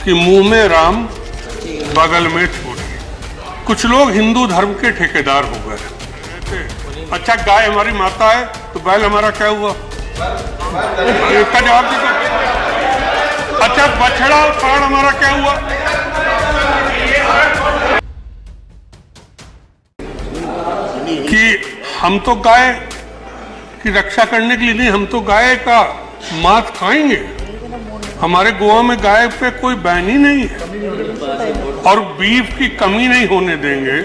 कि मुंह में राम बगल में छोड़ी। कुछ लोग हिंदू धर्म के ठेकेदार हो गए। अच्छा, गाय हमारी माता है तो बैल हमारा क्या हुआ? इसका जवाब दीजिए। अच्छा, बछड़ा और सांड हमारा क्या हुआ? कि हम तो गाय की रक्षा करने के लिए नहीं, हम तो गाय का मांस खाएंगे। हमारे गोवा में गाय पे कोई बैन ही नहीं है और बीफ की कमी नहीं होने देंगे।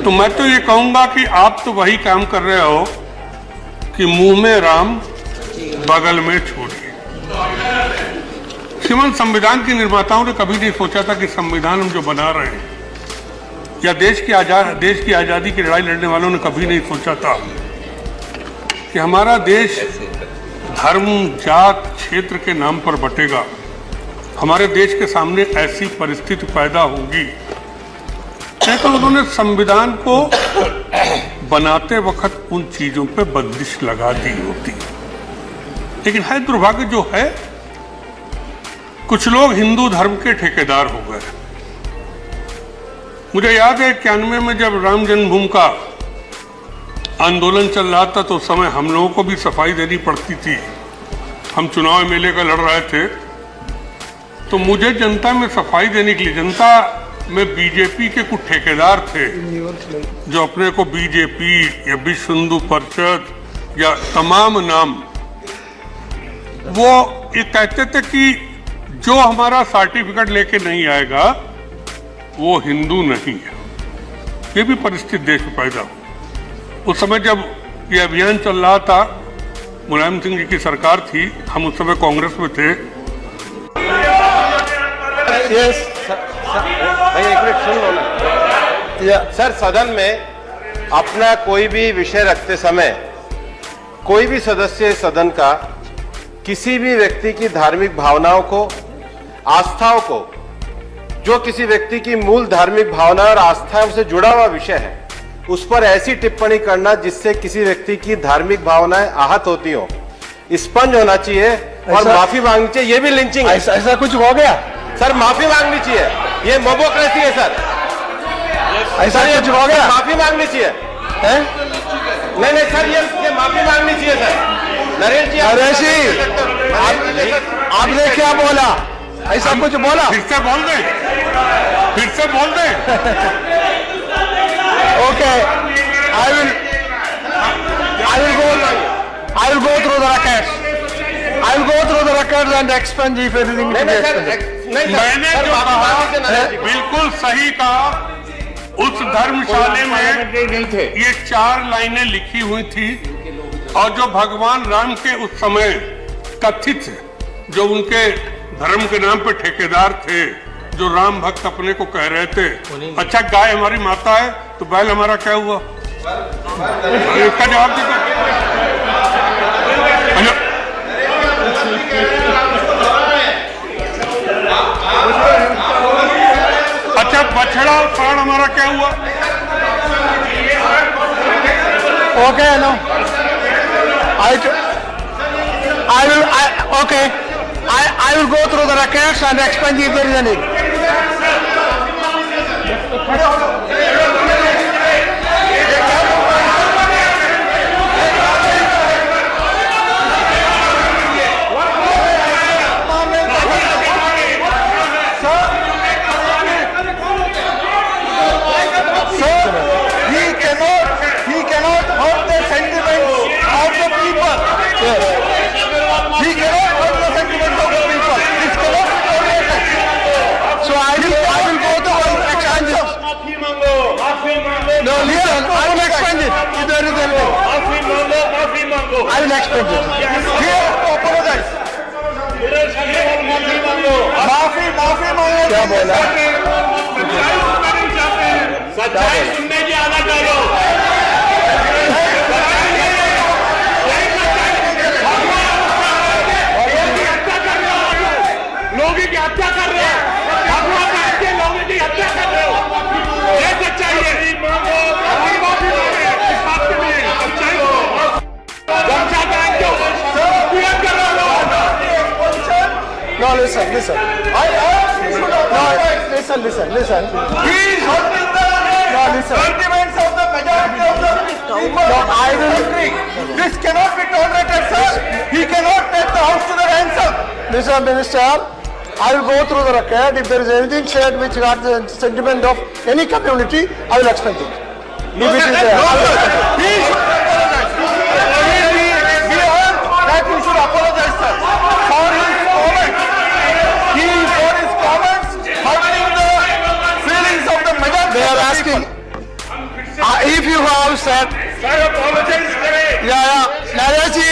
तो मैं तो ये कहूंगा कि आप तो वही काम कर रहे हो कि मुंह में राम बगल में छोड़ी। श्रीमान, संविधान के निर्माताओं ने कभी नहीं सोचा था कि संविधान हम जो बना रहे हैं, या देश की आजादी की लड़ाई लड़ने वालों ने कभी नहीं सोचा था कि हमारा देश धर्म, जात, क्षेत्र के नाम पर बटेगा। हमारे देश के सामने ऐसी परिस्थिति पैदा होगी। तो उन्होंने संविधान को बनाते वक्त उन चीजों पे बंदिश लगा दी होती। लेकिन है दुर्भाग्य जो है, कुछ लोग हिंदू धर्म के ठेकेदार हो गए। मुझे याद है 91 में जब राम जन्मभूमि का आंदोलन चल रहा था तो उस समय हम लोगों को भी सफाई देनी पड़ती थी। हम चुनाव एमएलए का लड़ रहे थे तो मुझे जनता में सफाई देने के लिए, जनता में बीजेपी के कुछ ठेकेदार थे जो अपने को बीजेपी या विश्व हिंदू परिषद या तमाम नाम, वो ये कहते थे कि जो हमारा सर्टिफिकेट लेके नहीं आएगा वो हिंदू नहीं है। ये भी परिस्थिति देश में पैदा हुई। उस समय जब ये अभियान चल रहा था, मुलायम सिंह जी की सरकार थी, हम उस समय कांग्रेस में थे। भैया एक मिनट सुन लो ना। सर, सदन में अपना कोई भी विषय रखते समय कोई भी सदस्य सदन का किसी भी व्यक्ति की धार्मिक भावनाओं को, आस्थाओं को, जो किसी व्यक्ति की मूल धार्मिक भावना और आस्थाओं से जुड़ा हुआ विषय है, उस पर ऐसी टिप्पणी करना जिससे किसी व्यक्ति की धार्मिक भावनाएं आहत होती हो, स्पंज होना चाहिए और माफी मांगनी चाहिए। ये भी लिंचिंग है। ऐसा कुछ हो गया सर, माफी मांगनी चाहिए। ये मोबोक्रेसी है सर। ऐसा कुछ हो गया, माफी मांगनी चाहिए। नहीं सर, ये माफी मांगनी चाहिए सर। नरेश जी, आपने क्या बोला? ऐसा कुछ बोला? फिर से बोल दे। Okay, I will go through the records. I will go through the records and expunge if anything to be expunged. मैंने जो कहा बिल्कुल सही कहा। उस धर्मशाले में ये 4 लाइनें लिखी हुई थी और जो भगवान राम के उस समय कथित, जो उनके धर्म के नाम पे ठेकेदार थे, जो राम भक्त अपने को कह रहे थे, अच्छा गाय हमारी माता है तो बैल हमारा क्या हुआ? इसका जवाब दीजिए। अच्छा, बछड़ा और सांड हमारा क्या हुआ? Okay, no. I will go through the records and expunge if there is any. He cannot hurt the sentiments of the people. Yes. He cannot hurt the sentiments of the people. This cannot be tolerated. So I will go to expunge it. No, listen, I will expunge it. If there is anything, I will expunge it. Here to apologize. माफी मांगो। क्या बोला? सच्चाई सुनने की आदत डालो। लोगों की हत्या कर रहे हैं, लोगों की हत्या कर रहे हो। ये सच्चाई है। No, listen. listen. I asked he should apologize. Listen. He is hurting the listen. sentiments of the majority of the people No, of I the will- country. This cannot be tolerated, sir. He cannot take the house to the ransom. Mr. Minister, I will go through the record. If there is anything said which got the sentiment of any community, I will expect it. If it is there, I will expect it. He should apologize. We heard that he should apologize, sir, for his comments. For his comments hurting the feelings of the majority. They are of the asking, people. if you have said, sir apologize करें Naresh ji,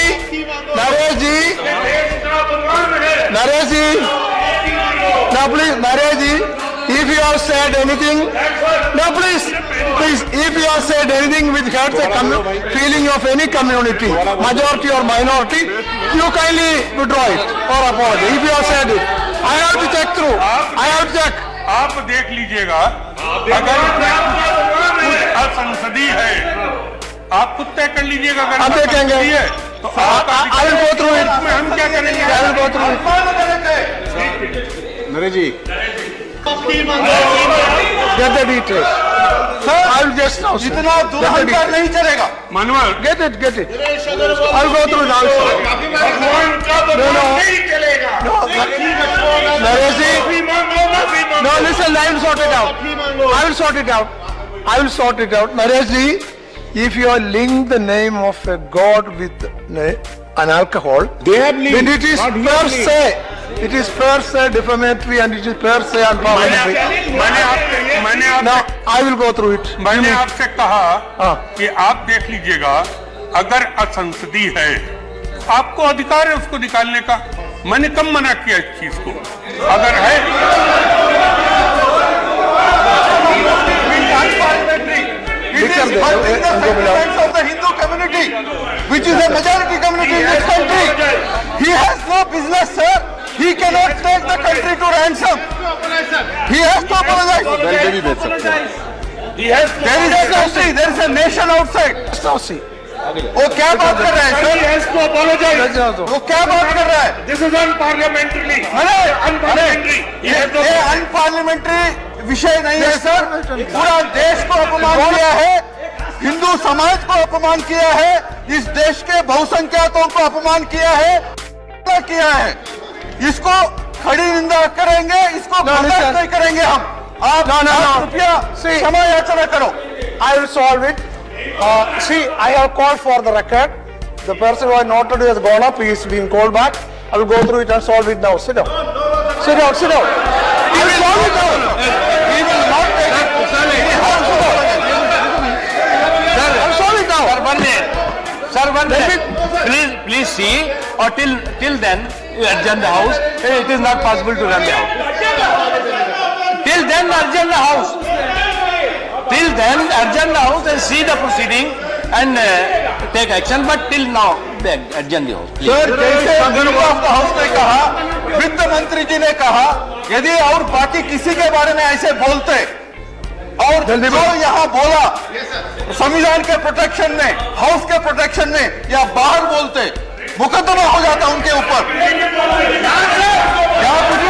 now please, Naresh ji, if you have said anything, please, if you have said anything which hurts the feeling of any community, majority or minority, you kindly withdraw it or apologize. If you have said it, I have to check through. I have to check. आप देख लीजिएगा अगर कुछ असंसदीय है आप खुद तय कर लीजिएगा अगर हम देखेंगे। असंसदीय है तो आपका I will go through it. उसमें हम क्या करेंगे I will go through it. Naresh ji, Get the details. Sir, I will just now. इतना दुर्व्यवहार नहीं चलेगा. मनोहर Get it. I will go through it also. Naresh ji, no, listen, I will sort it out. Naresh ji, if you are linked the name of a god with an alcohol, They have linked, then it is not he per has linked. se. It is per se defamatory and it is per se unparliamentary. Now, I will go through it. मैंने आपसे कहा हाँ। कि आप देख लीजिएगा अगर असंसदीय है आपको अधिकार है उसको निकालने का मैंने कब मना किया इस चीज को अगर है It is hurting the sentiments of the Hindu community, which is a majority community in this country. He has no business, sir. He cannot take the country to ransom. He has to apologize. There is a country, there is a nation outside. Now see. वो क्या बात कर रहा है, sir? वो क्या बात कर रहा है? दिस इज अनपार्लियामेंट्री ये अनपार्लियामेंट्री विषय नहीं है, सर. पूरा देश को अपमान किया है, हिंदू समाज को अपमान किया है, इस देश के बहुसंख्याकों को अपमान किया है. इसको खड़ी निंदा करेंगे, इसको बर्दाश्त नहीं करेंगे हम. आप कृपया क्षमा याचना करो. I will solve it. See, I have called for the record. The person who I noted has gone up. He is being called back. I will go through it and solve it now. Sit down. I will solve it now. He will not take it. I will solve it now. Sir, one minute. Please see, or till then, you adjourn the house. It is not possible to run the house. Till then, adjourn the house. Till then, adjourn the house and see the proceeding and take action. But till now, adjourn the house. Please. Sir, जैसे speaker of the house ने कहा, वित्त मंत्री जी ने कहा, यदि और बाकी किसी के बारे में ऐसे बोलते और जो यहाँ बोला संविधान के प्रोटेक्शन में, हाउस के प्रोटेक्शन में या बाहर बोलते, मुकदमा हो जाता उनके ऊपर. यहाँ कुछ